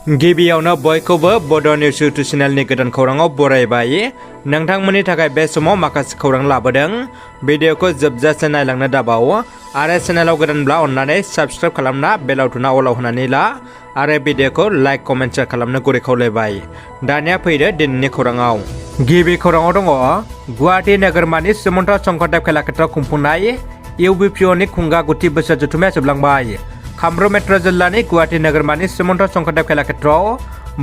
गिबियावनो बयखौबो बड' निउस इउटुब चेनेलनि गोदान खौराङाव बरायबाय। नोंथांमोननि थाखाय बे समाव माखासे खौरां लाबोदों। भिडिअखौ जोबजासे नायलांनो दाबाव आरो चेनेलाव गोदानब्ला अन्नानै साबस्क्राइब खालामना बेल आइकनआ अलाव होनानै ला आरो भिडिअखौ लाइक कमेन्ट शेयार खालामनो गुरै खावलायबाय। दानिया फैदो दिनैनि खौराङाव। गिबि खौराङाव दङ गुवाहाटी नोगोरमानि सुमन्त शंकरदेव कलाक्षेत्रआव खुंफुंनाय इउबिपिअनि खुंगा गुथि बोसोर जथुम्माया जोबलांबाय। कामरुप मेट्र' जिल्लानि गुवाहाटी नोगोरमानि सुमन्त शंकरदेव कलाक्षेत्रआव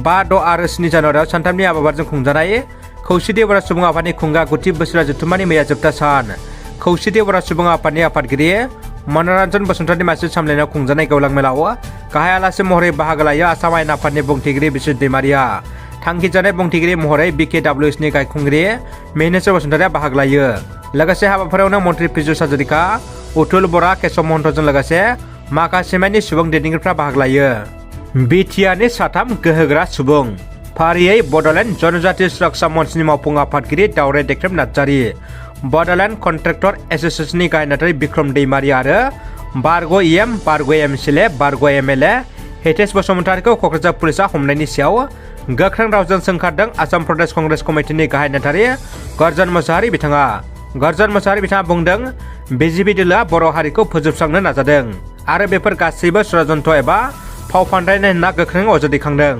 5, 6 आरो 7 जानुवारियाव सानथामनि हाबाफारिजों खुंजानाय खौसेथि बर' सुबुं आफादनि खुंगा गुथि बोसोर जथुम्मानि मैया जोबथा सान। खौसेथि बर' सुबुं आफादनि आफादगिरि मन'रन्जन बसुमतारिनि मासि सामलायनायाव खुंजानाय गेवलां मेलाव गाहाय आलासि महरै बाहागो लायो आसाम आयेन आफादनि बुंथिगिरि बिस्वजित दैमारिया। थांखिजानाय बुंथिगिरि महरै BKWSनि गायखुंगिरि मेहनेश्वर बसुमतारिया बाहागो लायो। लोगोसे हाबाफारियावनो मन्त्रि पीयूष हाजरिका, अतुल बरा, केशव महन्तजों लोगोसे माखासे मानि सुबुं दैदेनगिरिफ्रा बाहागो लायो। बिटिआरनि 3 गोहोगोरा सुबुं फारियै बड'लेण्ड जनजाति सुरक्षा मन्चनि मावफुं आफादगिरि दावराय देख्रेब नार्जारि, बड'लेण्ड कन्ट्रेक्टर एस'सिएशननि गाहाय नेहाथारि बिक्रम दैमारि आरो बारग' EM, बारग' MCLA, बारग' MLA हितेश बसुमतारिखौ क'क्राझार पुलिसआ हमनायनि सायाव गोख्रों रावजों सोंखारदों आसाम प्रदेश कंग्रेस कमिटिनि गाहाय नेहाथारि गर्जन मोसाहारि बिथाङा। गर्जन मोसाहारि बिथाङा बुंदों बिजेपि दोलोआ बर' हारिखौ फोजोबस्रांनो नाजादों आरो बेफोर गासैबो षड्यन्त्र एबा फाव फान्दायनाय होनना गोख्रों अजद दैखांदों।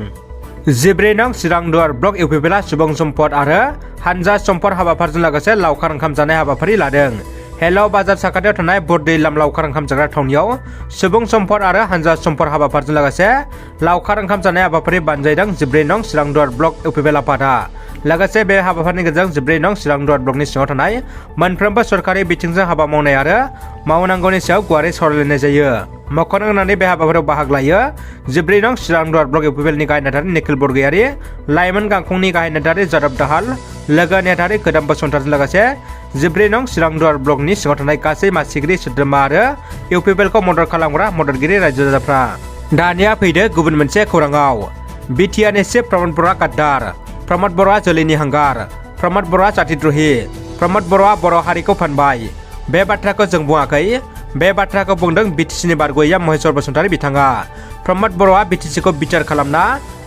14 नं चिरांदुवार ब्लक इउपिपिएलआ सुबुं सम्पद आरो हानजा सम्पद हाबाफारिजों लोगोसे लावखार ओंखाम जानाय हाबाफारि लादों। हेलाव बाजार साखाथियाव थानाय बरदैलाम लावखार ओंखाम जाग्रा थावनियाव सुबुं सम्पद आरो हानजा सम्पद हाबाफारिजों लोगोसे लावखार ओंखाम जानाय हाबाफारि बानजायदों 14 नं चिरांदुवार ब्लक इउपिपिएल आफादा। लोगोसे बे हाबाफारिनि गेजेरजों 14 नं चिरांदुवार ब्लकनि सिङाव थानाय मोनफ्रोमबो सरकारि बिथिंजों हाबा मावनाय आरो मावनांगौनि सायाव गुवारै सावरायलायनाय जायो। मख'नो गोनांदि बे हाबाफारियाव बाहागो लायो 14 नं चिरांदुवार ब्लक इउपिपिएलनि गाहाय नेहाथारि निखिल बरगयारि, लाइमोन गांखंनि गाहाय नेहाथारि जादब दाहाल, लोगो नेहाथारि खोदाम बसुमतारिजों लोगोसे 14 नं चिरांदुवार ब्लकनि सिङाव थानाय गासै मासिगिरि सोद्रोमा आरो इउपिपिएलखौ मदद खालामग्रा मददगिरि रायजो राजाफ्रा। दानिया फैदो गुबुन मोनसे खौराङाव। बिटिआरनि चिफ प्रमद बर'आ गाद्दार, प्रमद बर'आ जोलैनि हांगार, प्रमद बर'आ जातिद्रही, प्रमद बर'आ बर' हारिखौ फानबाय। बे बाथ्राखौ जों बुङाखै, बे बाथ्राखौ बुंदों बिटिसिनि बारग'या महेश्वर बसुमतारि बिथाङा। प्रमद बर'आ बिटिसिखौ बिटिआर खालामना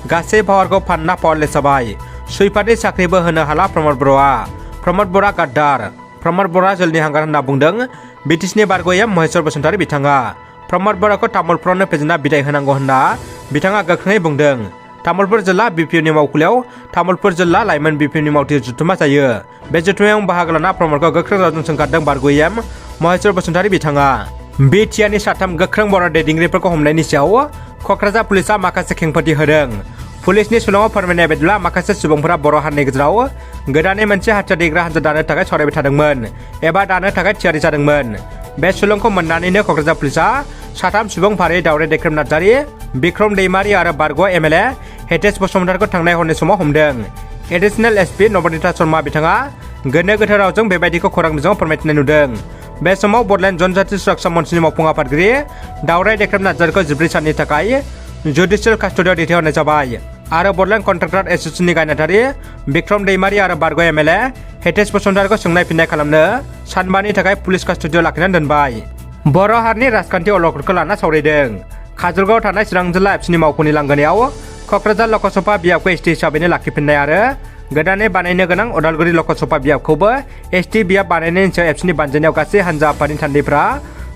गासै पावारखौ फानना पावारलेस जाबाय। सुइपारनि साख्रिबो होनो हाला प्रमद बर'आ। प्रमद बर'आ गाद्दार, प्रमद बर'आ जोलैनि हांगार होनना बुंदों बिटिसिनि बारग'या महेश्वर बसुमतारि बिथाङा। प्रमद बर'खौ तामुलपुरावनो फेजेनना बिदाय होनांगौ होनना बिथाङा गोख्रोङै बुंदों। तामुलपुर जिल्ला बिपिएफनि मावखुलियाव तामुलपुर जिल्ला लाइमोन बिपिएफनि मावथि जथुम्मा जायो। बे जथुम्मायाव बाहागो लाना प्रमदखौ गोख्रों रावजों सोंखारदों बारग' EM महेश्वर बसुमतारि बिथाङा। बिटिआरनि 3 गोख्रों बर' दैदेनगिरिफोरखौ हमनायनि सायाव क'क्राझार पुलिसआ माखासे खेंफोरथि होदों। पुलिसनि सुलुङाव फोरमायनाय बायदिब्ला माखासे सुबुंफोरा बर' हारिनि गेजेराव गोदानै मोनसे हाथियार दैग्रा हानजा दानो थाखाय सावरायबाय थादोंमोन एबा दानो थाखाय थियारि जादोंमोन। बे सुलुंखौ मोननानैनो क'क्राझार पुलिसआ 3 सुबुं फारियै दावराय देख्रेब नार्जारि, बिक्रम दैमारि आरो बारग' MLA हितेश बसुमतारिखौ थांनाय हरनि समाव हमदों। एडिशनेल SP नबनीता शर्मा बिथाङा गोनो गोथो रावजों बेबायदिखौ खौरां बिजोङाव फोरमायथिनाय नुदों। बे समाव बड'लेण्ड जनजाति सुरक्षा मन्चनि मावफुं आफादगिरि दावराय देख्रेब नार्जारिखौ 14 साननि थाखाय जुडिशियेल कास्टडियाव दैथायहरनाय जाबाय आरो बड'लेण्ड कन्ट्रेक्टर एस'सिएशननि गाहाय नेहाथारि बिक्रम दैमारि आरो बारग' MLA हितेश बसुमतारिखौ सोंनाय फिननाय खालामनो सानबानि थाखाय पुलिस कास्टडियाव लाखिनानै दोनबाय। बर' हारिनि राजखान्थि अलखदखौ लाना सावरायदों। काजलगावआव थानाय चिरां जिल्ला एबसुनि मावख'नि लांगोनायाव क'क्राझार लकसभा बियाबखौ ST हिसाबैनो लाखिफिननाय आरो गोदानै बानायनो गोनां उदालगुरि लकसभा बियाबखौबो ST बियाब बानायनायनि सायाव एबसुनि बानजायनायाव गासै हानजा आफादनि थान्दैफ्रा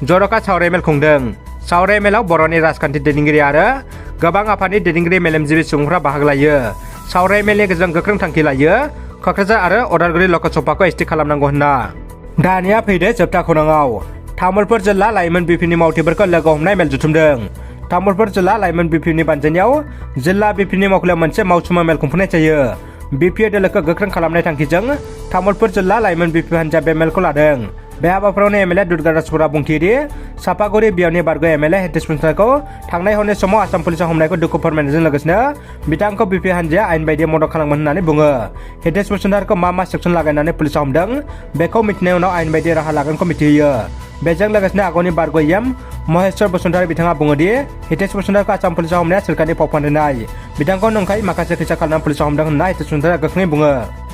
जर'खा सावराय मेल खुंदों। सावराय मेलाव बर'नि राजखान्थि दैदेनगिरि आरो गोबां आफादनि दैदेनगिरि मेलेमजिबि सुबुंफ्रा बाहागो लायो। सावराय मेलनि गेजेरजों गोख्रों थांखि लायो क'क्राझार आरो उदालगुरि लकसभाखौ ST खालामनांगौ होनना। दानिया फैदो जोबथा खौराङाव। तामुलपुर जिल्ला लाइमोन बिपिएफनि मावथिफोरखौ लोगो हमनाय मेल जुथुमदों। तामुलपुर जिल्ला लाइमोन बिपिएफनि बानजायनायाव जिल्ला बिपिएफनि मावखुलियाव मोनसे मावसुमा मेल खुंफुंनाय जायो। बिपिएफ दोलोखौ गोख्रों खालामनाय थांखिजों तामुलपुर जिल्ला लाइमोन बिपिएफ हानजाया बे मेलखौ लादों। बे हाबाफारियावनो MLA दुर्गा राजपुरा बुंथिगिरि सापागुरि बियावनि बारग' MLA हितेश बसुमतारिखौ थांनाय हरनि समाव आसाम पुलिसआ हमनायखौ दुखु फोरमायनायजों लोगोसेनो बिथांखौ बिपिएफ हानजाया आयेन बायदियै मदद खालामगोन होननानै बुङो। हितेश बसुमतारिखौ मा सेक्सन लागायनानै पुलिसआ हमदों बेखौ मिथिनाय उनाव आयेन बायदियै राहा लागोनखौ मिथिहोयो। बेजों लोगोसेनो आगोलनि बारग' EM महेश्वर बसुमतारि बिथाङा बुङोदि हितेश बसुमतारिखौ आसाम पुलिसआ हमनाया सोरखारनि फाव फान्दायनाय। बिथांखौ नंखाय माखासे फैसा खालामनानै पुलिसआ हमदों होनना हितेश बसुमतारिया गोख्रोङै बुङो।